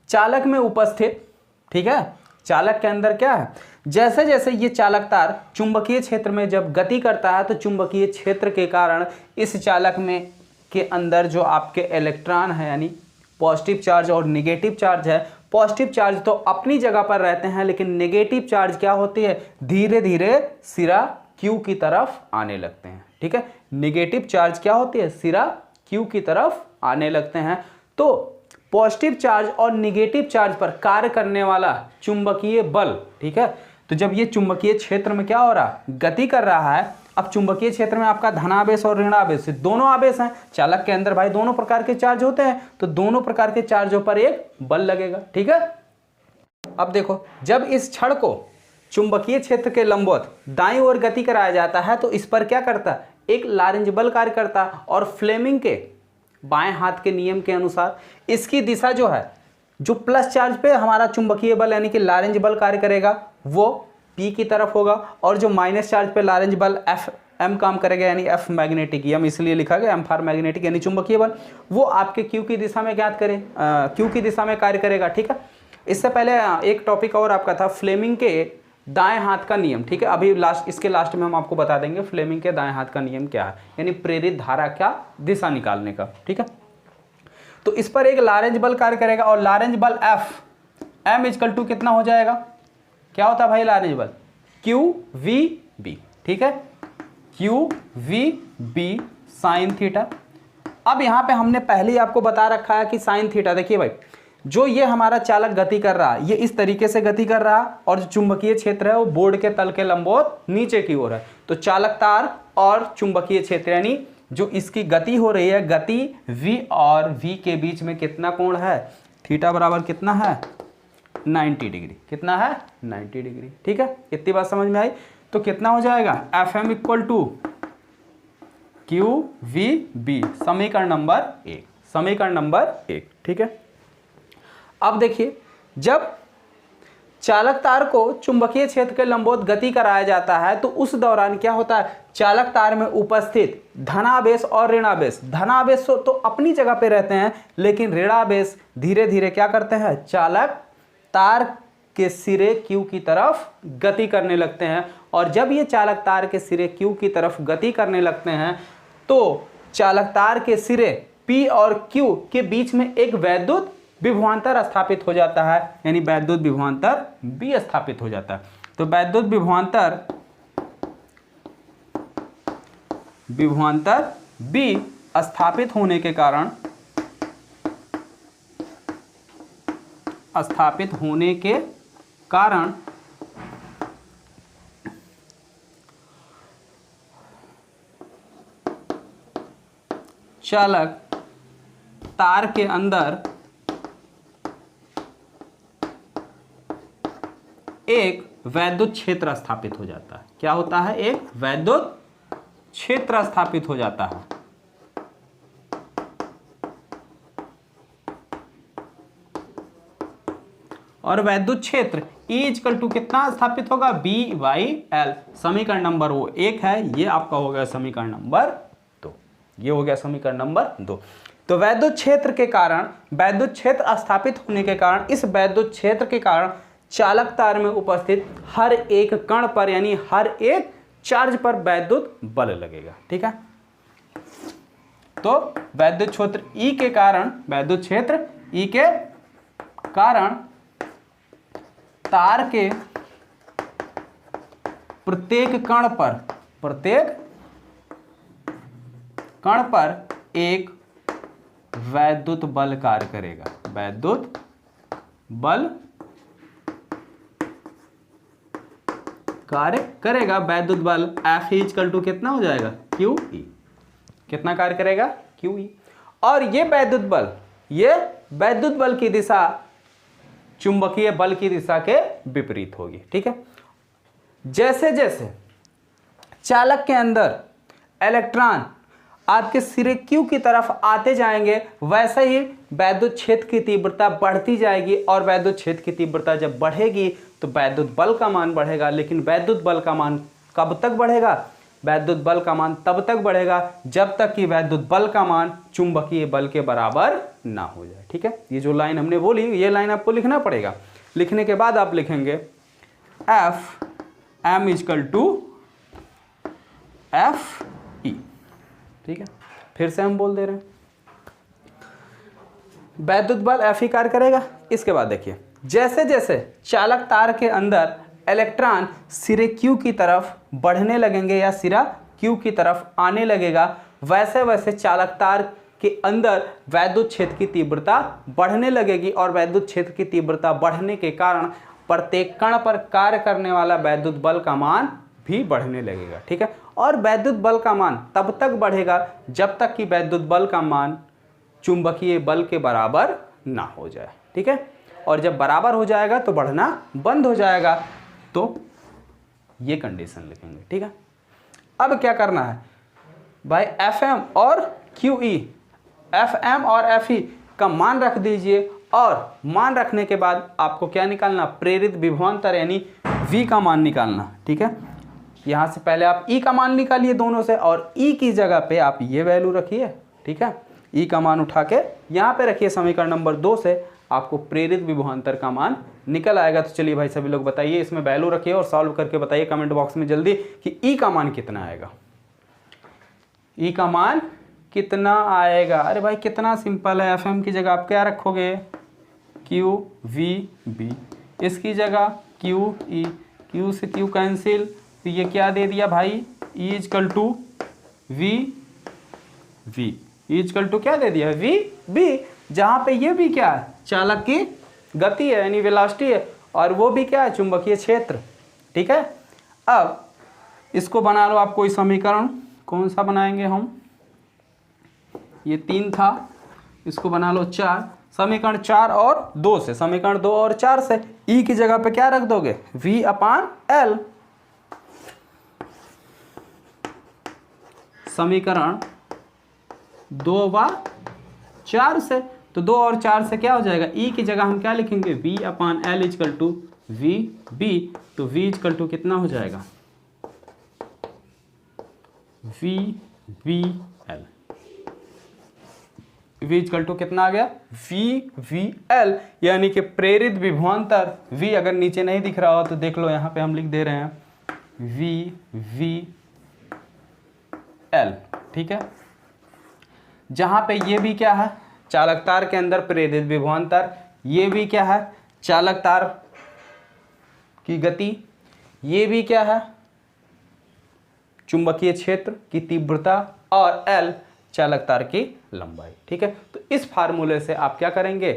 चालक में उपस्थित, ठीक है, चालक के अंदर क्या है, जैसे जैसे ये चालक तार चुंबकीय क्षेत्र में जब गति करता है तो चुंबकीय क्षेत्र के कारण इस चालक में के अंदर जो आपके इलेक्ट्रॉन है, यानी पॉजिटिव चार्ज और नेगेटिव चार्ज है, पॉजिटिव चार्ज तो अपनी जगह पर रहते हैं, लेकिन नेगेटिव चार्ज क्या होती है, धीरे धीरे सिरा Q की तरफ आने लगते हैं। ठीक है, नेगेटिव चार्ज क्या होती है, सिरा Q की तरफ आने लगते हैं। तो पॉजिटिव चार्ज और नेगेटिव चार्ज पर कार्य करने वाला चुंबकीय बल, ठीक है, तो जब ये चुंबकीय क्षेत्र में क्या हो रहा है, गति कर रहा है। अब चुंबकीय क्षेत्र में आपका धनावेश और ऋणावेश दोनों आवेश हैं, चालक के अंदर भाई दोनों प्रकार के चार्ज होते हैं, तो दोनों प्रकार के चार्जों पर एक बल लगेगा। ठीक है, अब देखो, जब इस छड़ को चुंबकीय क्षेत्र के लंबवत दाईं ओर गति कराया जाता है तो इस पर क्या करता है, एक लारेंज बल कार्य करता है, और फ्लेमिंग के बाएं हाथ के नियम के अनुसार इसकी दिशा जो है, जो प्लस चार्ज पे हमारा चुंबकीय बल यानी कि लारेंज बल कार्य करेगा वो P की तरफ होगा, और जो माइनस चार्ज पे लारेंज बल M काम करेगा, यानी F मैग्नेटिक, M इसलिए लिखा गया, M फॉर मैग्नेटिक यानी चुंबकीय बल, वो आपके Q की दिशा में ज्ञात करें, Q की दिशा में कार्य करेगा। ठीक है, इससे पहले एक टॉपिक और आपका था फ्लेमिंग के दाएं हाथ का नियम। ठीक है, अभी इसके लास्ट में हम आपको बता देंगे फ्लेमिंग के दाएं हाथ का नियम क्या है, यानी प्रेरित धारा का दिशा निकालने का। ठीक है, तो इस पर एक लारेंज बल कार्य करेगा, और लारेंज बल F M इक्वल टू कितना हो जाएगा, क्या होता है भाई लारेंज बल, QVB। ठीक है, QVB साइन थीटा। अब यहां पे हमने पहले ही आपको बता रखा है कि साइन थीटा, देखिए भाई, जो ये हमारा चालक गति कर रहा है ये इस तरीके से गति कर रहा है, और जो चुंबकीय क्षेत्र है वो बोर्ड के तल के लंबवत नीचे की ओर है। तो चालक तार और चुंबकीय क्षेत्र यानी जो इसकी गति हो रही है, गति V और V के बीच में कितना कोण है, थीटा बराबर कितना है, 90 डिग्री। कितना है, 90 डिग्री। ठीक है, इतनी बात समझ में आई। तो कितना हो जाएगा, FM equal to Q V B, समीकरण नंबर 1, समीकरण नंबर 1। ठीक है, अब देखिए, जब चालक तार को चुंबकीय क्षेत्र के लंबवत गति कराया जाता है तो उस दौरान क्या होता है, चालक तार में उपस्थित धनावेश और ऋणावेश, धनावेश तो अपनी जगह पे रहते हैं, लेकिन ऋणावेश धीरे धीरे क्या करते हैं, चालक तार के सिरे Q की तरफ गति करने लगते हैं। और जब ये चालक तार के सिरे Q की तरफ गति करने लगते हैं तो चालक तार के सिरे P और Q के बीच में एक वैद्युत विभवांतर स्थापित हो जाता है, यानी वैद्युत विभवांतर B स्थापित हो जाता है। तो वैद्युत विभवांतर B स्थापित होने के कारण चालक तार के अंदर एक वैद्युत क्षेत्र स्थापित हो जाता है। क्या होता है, एक वैद्युत क्षेत्र स्थापित हो जाता है। और वैद्युत क्षेत्र E इक्वल टू कितना स्थापित होगा, B/L, समीकरण नंबर वो 1 है, ये आपका हो गया समीकरण नंबर 2, ये हो गया समीकरण नंबर 2। तो वैद्युत क्षेत्र के कारण, वैद्युत क्षेत्र स्थापित होने के कारण, इस वैद्युत क्षेत्र के कारण चालक तार में उपस्थित हर एक कण पर, यानी हर एक चार्ज पर वैद्युत बल लगेगा। ठीक है, तो वैद्युत क्षेत्र E के कारण, वैद्युत क्षेत्र E के कारण तार के प्रत्येक कण पर एक वैद्युत बल कार्य करेगा, वैद्युत बल कार्य करेगा। वैद्युत बल F इक्वल टू कितना हो जाएगा, QE, कितना कार्य करेगा, QE। और ये वैद्युत बल की दिशा चुंबकीय बल की दिशा के विपरीत होगी। ठीक है, जैसे जैसे चालक के अंदर इलेक्ट्रॉन आपके सिरे Q की तरफ आते जाएंगे, वैसे ही वैद्युत क्षेत्र की तीव्रता बढ़ती जाएगी। और वैद्युत क्षेत्र की तीव्रता जब बढ़ेगी तो वैद्युत बल का मान बढ़ेगा। लेकिन वैद्युत बल का मान कब तक बढ़ेगा, वैद्युत बल का मान तब तक बढ़ेगा जब तक कि वैद्युत बल का मान चुंबकीय बल के बराबर ना हो जाए। ठीक है, ये जो लाइन हमने बोली, ये लाइन आपको लिखना पड़ेगा। लिखने के बाद आप लिखेंगे Fm इक्वल टू Fe। ठीक है, फिर से हम बोल दे रहे हैं, वैद्युत बल Fe कार्य करेगा। इसके बाद देखिए, जैसे जैसे चालक तार के अंदर इलेक्ट्रॉन सिरे Q की तरफ बढ़ने लगेंगे या सिरा Q की तरफ आने लगेगा, वैसे वैसे चालक तार के अंदर वैद्युत क्षेत्र की तीव्रता बढ़ने लगेगी। और वैद्युत क्षेत्र की तीव्रता बढ़ने के कारण प्रत्येक कण पर कार्य करने वाला वैद्युत बल का मान भी बढ़ने लगेगा। ठीक है, और वैद्युत बल का मान तब तक बढ़ेगा जब तक कि वैद्युत बल का मान चुंबकीय बल के बराबर ना हो जाए। ठीक है, और जब बराबर हो जाएगा तो बढ़ना बंद हो जाएगा। तो ये कंडीशन लिखेंगे। ठीक है, अब क्या करना है भाई, Fm और QE, Fm और Fe का मान रख दीजिए। और मान रखने के बाद आपको क्या निकालना, प्रेरित विभवांतर यानी V का मान निकालना। ठीक है, यहाँ से पहले आप E का मान निकालिए दोनों से, और E की जगह पे आप ये वैल्यू रखिए। ठीक है, E का मान उठा के यहाँ पे रखिए, समीकरण नंबर 2 से आपको प्रेरित विभवांतर का मान निकल आएगा। तो चलिए भाई सभी लोग बताइए, इसमें वैल्यू रखिए और सॉल्व करके बताइए कमेंट बॉक्स में जल्दी कि E का मान कितना आएगा, E का मान कितना आएगा। अरे भाई कितना सिंपल है, Fm की जगह आप क्या रखोगे, QVB, इसकी जगह QE, Q से Q कैंसिल, तो ये क्या दे दिया भाई, E equal to V, E equal to क्या दे दिया, VB, जहाँ पे ये भी क्या है, चालक की गति है यानी वेलोसिटी है, और वो भी क्या है, चुंबकीय क्षेत्र। ठीक है, अब इसको बना लो आप कोई समीकरण, कौन सा बनाएंगे हम, ये 3 था, इसको बना लो 4, समीकरण 4 और 2 से, समीकरण 2 और 4 से E की जगह पे क्या रख दोगे, V/L, समीकरण 2 व 4 से। तो 2 और 4 से क्या हो जाएगा, ई की जगह हम क्या लिखेंगे, V upon L equal to V B. तो V इजकल टू कितना हो जाएगा, V V L. V equal to कितना आ गया, V वी एल, यानी कि प्रेरित विभवांतर V अगर नीचे नहीं दिख रहा हो तो देख लो, यहाँ पे हम लिख दे रहे हैं V वी एल। ठीक है, जहाँ पे ये भी क्या है, चालकतार के अंदर प्रेरित विभवांतर, ये भी क्या है, चालकतार की गति, ये भी क्या है, चुंबकीय क्षेत्र की तीव्रता, और L चालकतार की लंबाई। ठीक है, तो इस फार्मूले से आप क्या करेंगे,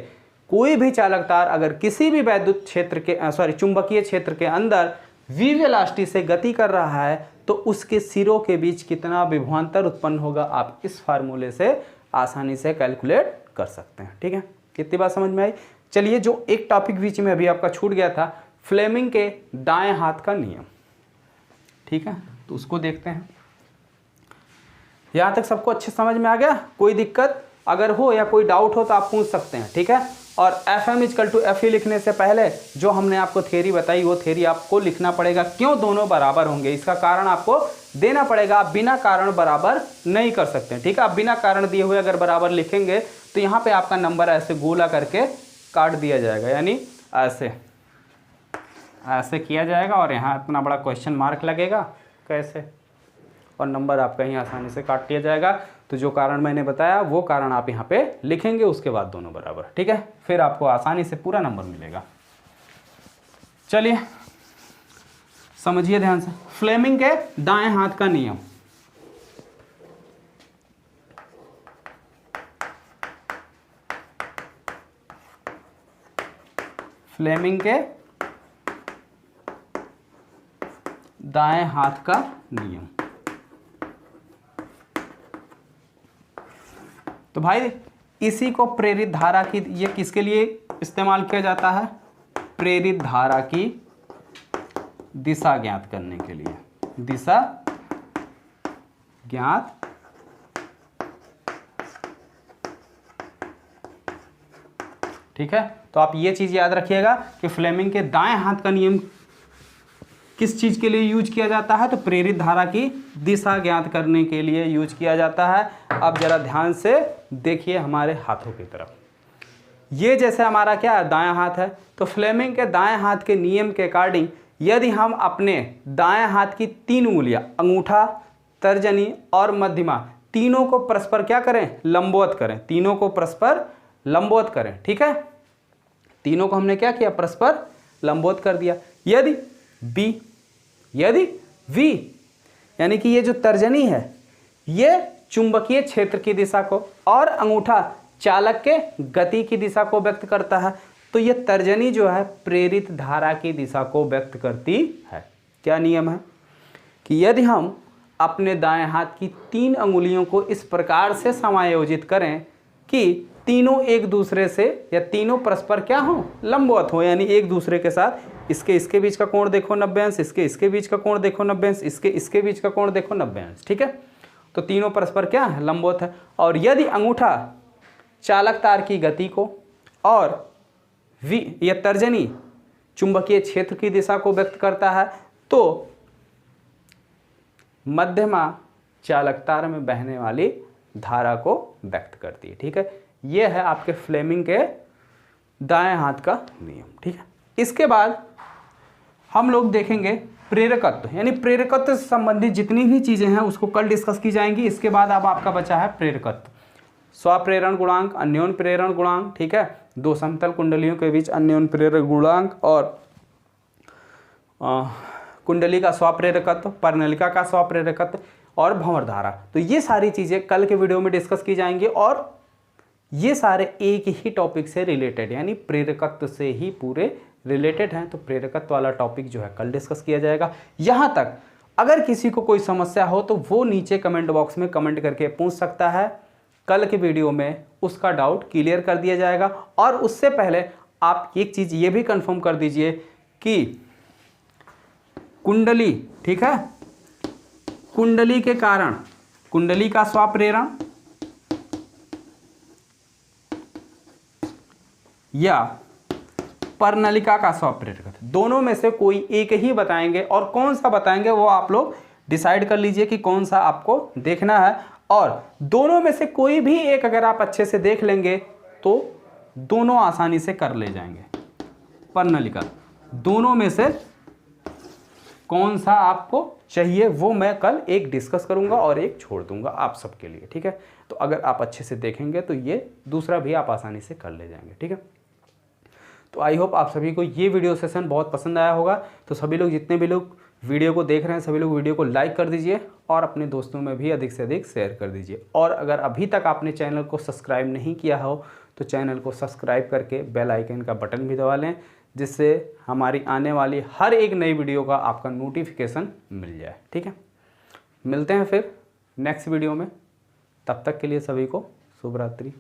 कोई भी चालकतार अगर किसी भी वैद्युत क्षेत्र के चुंबकीय क्षेत्र के अंदर v वेलोसिटी से गति कर रहा है तो उसके सिरों के बीच कितना विभवांतर उत्पन्न होगा, आप इस फार्मूले से आसानी से कैलकुलेट कर सकते हैं। ठीक है, कितनी बात समझ में आई। चलिए, जो एक टॉपिक बीच में अभी आपका छूट गया था, फ्लेमिंग के दाएं हाथ का नियम। ठीक है, तो उसको देखते हैं। यहाँ तक सबको अच्छे समझ में आ गया, कोई दिक्कत अगर हो या कोई डाउट हो तो आप पूछ सकते हैं। ठीक है, और Fm इजकल टू Fe लिखने से पहले जो हमने आपको थ्योरी बताई वो थ्योरी आपको लिखना पड़ेगा। क्यों दोनों बराबर होंगे, इसका कारण आपको देना पड़ेगा। आप बिना कारण बराबर नहीं कर सकते। ठीक है, आप बिना कारण दिए हुए अगर बराबर लिखेंगे तो यहाँ पे आपका नंबर ऐसे गोला करके काट दिया जाएगा, यानी ऐसे ऐसे किया जाएगा और यहाँ इतना बड़ा क्वेश्चन मार्क लगेगा कैसे, और नंबर आपका यहीं आसानी से काट दिया जाएगा। तो जो कारण मैंने बताया वो कारण आप यहाँ पे लिखेंगे, उसके बाद दोनों बराबर। ठीक है, फिर आपको आसानी से पूरा नंबर मिलेगा। चलिए समझिए ध्यान से, फ्लेमिंग के दाएं हाथ का नियम। फ्लेमिंग के दाएं हाथ का नियम। तो भाई इसी को प्रेरित धारा की, ये किसके लिए इस्तेमाल किया जाता है, प्रेरित धारा की दिशा ज्ञात करने के लिए, दिशा ज्ञात ठीक है। तो आप ये चीज याद रखिएगा कि फ्लेमिंग के दाएं हाथ का नियम किस चीज के लिए यूज किया जाता है, तो प्रेरित धारा की दिशा ज्ञात करने के लिए यूज किया जाता है। अब जरा ध्यान से देखिए हमारे हाथों की तरफ, ये जैसे हमारा क्या है, दायां हाथ है, तो फ्लेमिंग के दाएं हाथ के नियम के अकॉर्डिंग यदि हम अपने दाएं हाथ की 3 उंगलियां, अंगूठा, तर्जनी और मध्यमा, तीनों को परस्पर क्या करें, लंबवत करें, तीनों को परस्पर लंबवत करें। ठीक है, तीनों को हमने क्या किया, परस्पर लंबवत कर दिया। यदि बी, यदि वी, यानी कि ये जो तर्जनी है ये चुंबकीय क्षेत्र की दिशा को और अंगूठा चालक के गति की दिशा को व्यक्त करता है, तो ये तर्जनी जो है प्रेरित धारा की दिशा को व्यक्त करती है। क्या नियम है कि यदि हम अपने दाएं हाथ की 3 अंगुलियों को इस प्रकार से समायोजित करें कि तीनों एक दूसरे से या तीनों परस्पर क्या हो, लंबवत हो, यानी एक दूसरे के साथ, इसके बीच का कोण देखो 90 अंश, इसके बीच का कोण देखो 90 अंश, इसके बीच का कोण देखो 90 अंश। ठीक है, तो तीनों परस्पर क्या है, लंबवत है। और यदि अंगूठा चालक तार की गति को और यह तर्जनी चुंबकीय क्षेत्र की दिशा को व्यक्त करता है, तो मध्यमा चालक तार में बहने वाली धारा को व्यक्त करती है। ठीक है, यह है आपके फ्लेमिंग के दाएं हाथ का नियम। ठीक है, इसके बाद हम लोग देखेंगे प्रेरकत्व, यानी प्रेरकत्व से संबंधित जितनी भी चीजें हैं उसको कल डिस्कस की जाएंगी। इसके बाद अब आपका बचा है प्रेरकत्व, स्वप्रेरण गुणांक, अन्योन प्रेरण गुणांक। ठीक है, 2 समतल कुंडलियों के बीच अन्योन प्रेरक गुणांक और कुंडली का स्वप्रेरकत्व, परनलिका का स्वप्रेरकत्व और भंवर धारा। तो ये सारी चीजें कल के वीडियो में डिस्कस की जाएंगी और ये सारे एक ही टॉपिक से रिलेटेड, यानी प्रेरकत्व से ही पूरे रिलेटेड हैं। तो प्रेरकत्व वाला टॉपिक जो है कल डिस्कस किया जाएगा। यहाँ तक अगर किसी को कोई समस्या हो तो वो नीचे कमेंट बॉक्स में कमेंट करके पूछ सकता है, कल के वीडियो में उसका डाउट क्लियर कर दिया जाएगा। और उससे पहले आप एक चीज़ ये भी कंफर्म कर दीजिए कि कुंडली, ठीक है, कुंडली के कारण कुंडली का स्वप्रेरण या परनलिका का स्वप्रेरक, दोनों में से कोई एक ही बताएंगे और कौन सा बताएंगे वो आप लोग डिसाइड कर लीजिए कि कौन सा आपको देखना है। और दोनों में से कोई भी एक अगर आप अच्छे से देख लेंगे तो दोनों आसानी से कर ले जाएंगे। परनलिका, दोनों में से कौन सा आपको चाहिए वो मैं कल एक डिस्कस करूंगा और एक छोड़ दूंगा आप सबके लिए, ठीक है। तो अगर आप अच्छे से देखेंगे तो ये दूसरा भी आप आसानी से कर ले जाएंगे, ठीक है। तो आई होप आप सभी को ये वीडियो सेशन बहुत पसंद आया होगा। तो सभी लोग, जितने भी लोग वीडियो को देख रहे हैं, सभी लोग वीडियो को लाइक कर दीजिए और अपने दोस्तों में भी अधिक से अधिक शेयर कर दीजिए। और अगर अभी तक आपने चैनल को सब्सक्राइब नहीं किया हो तो चैनल को सब्सक्राइब करके बेल आइकन का बटन भी दबा लें, जिससे हमारी आने वाली हर एक नई वीडियो का आपका नोटिफिकेशन मिल जाए, ठीक है। मिलते हैं फिर नेक्स्ट वीडियो में, तब तक के लिए सभी को शुभ रात्रि।